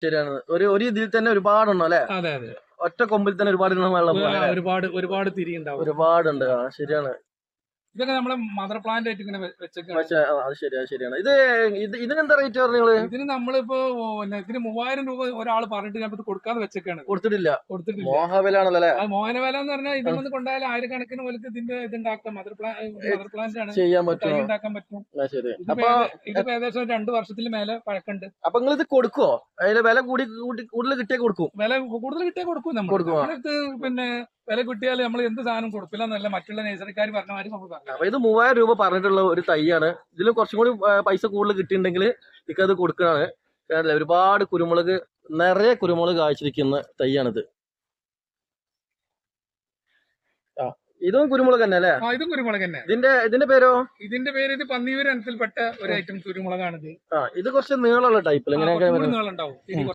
ശരിയാണ്. ഒരു ഇതിൽ തന്നെ ഒരുപാടുണ്ടോ അല്ലെ? അതെ അതെ, ഒറ്റ കൊമ്പിൽ തന്നെ ഒരുപാട് വെള്ളം ഒരുപാട് തിരി ഉണ്ടാവും. ഒരുപാടുണ്ട്. ശരിയാണ്. ഇതൊക്കെ നമ്മളെ മദർ പ്ലാന്റ് ആയിട്ട് ഇങ്ങനെ വെച്ചേക്കാണ്. പക്ഷെ അത് ശരിയാണ്. ഇതിനെന്താ റേറ്റ് പറഞ്ഞത്? ഇതിന് നമ്മളിപ്പോ ഇതിന് 3000 രൂപ ഒരാൾ പറഞ്ഞിട്ട് ഞാൻ ഇത് കൊടുക്കാതെ വെച്ചേക്കാണ്. കൊടുത്തിട്ടില്ല. കൊടുത്തിട്ടില്ല. മോഹവിലാണല്ലോ അല്ലെ? മോഹന വില എന്ന് പറഞ്ഞാൽ ഇതിൽ നിന്ന് കൊണ്ടായാൽ 1000 കണക്കിന് ഇതിന്റെ ഇതുണ്ടാക്കാം. മദർ പ്ലാന്റ് ആണ്, ചെയ്യാൻ തൈ പറ്റുമോ? ഉണ്ടാക്കാൻ പറ്റും. ശരി. ഇതിപ്പോ ഏകദേശം 2 വർഷത്തിൽ മേലെ പഴക്കമുണ്ട്. അപ്പൊ നിങ്ങൾ ഇത് കൊടുക്കുവോ? അതിന്റെ വില കൂടുതൽ കിട്ടിയാൽ കൊടുക്കും? വില കൂടുതൽ കിട്ടിയാൽ കൊടുക്കും. നമ്മൾ പിന്നെ വില കിട്ടിയാൽ നമ്മൾ എന്ത് സാധനം കൊടുക്കില്ല എന്നല്ല മറ്റുള്ള നഴ്സറിക്കാർ പറഞ്ഞ മാതിരി നമുക്ക് പറഞ്ഞു. അപ്പൊ ഇത് 3000 രൂപ പറഞ്ഞിട്ടുള്ള ഒരു തൈയാണ്. ഇതിലും കുറച്ചും കൂടി പൈസ കൂടുതൽ കിട്ടിയിട്ടുണ്ടെങ്കിൽ ഇക്കത് കൊടുക്കണാണ്. ഒരുപാട് കുരുമുളക്, നിറയെ കുരുമുളക് കായ്ച്ചിരിക്കുന്ന തൈയാണിത്. ഇതും കുരുമുളക് തന്നെ അല്ലേ? ഇതും കുരുമുളക് തന്നെ. ഇതിന്റെ പേരോ? ഇതിന്റെ പേര് ഇത് പന്നിയൂർ ഇനത്തിൽപ്പെട്ട ഒരു ഐറ്റം കുരുമുളകാണിത്. ഇത് കുറച്ച് നീളമുള്ള ടൈപ്പ്. നീളം ഉണ്ടാവും.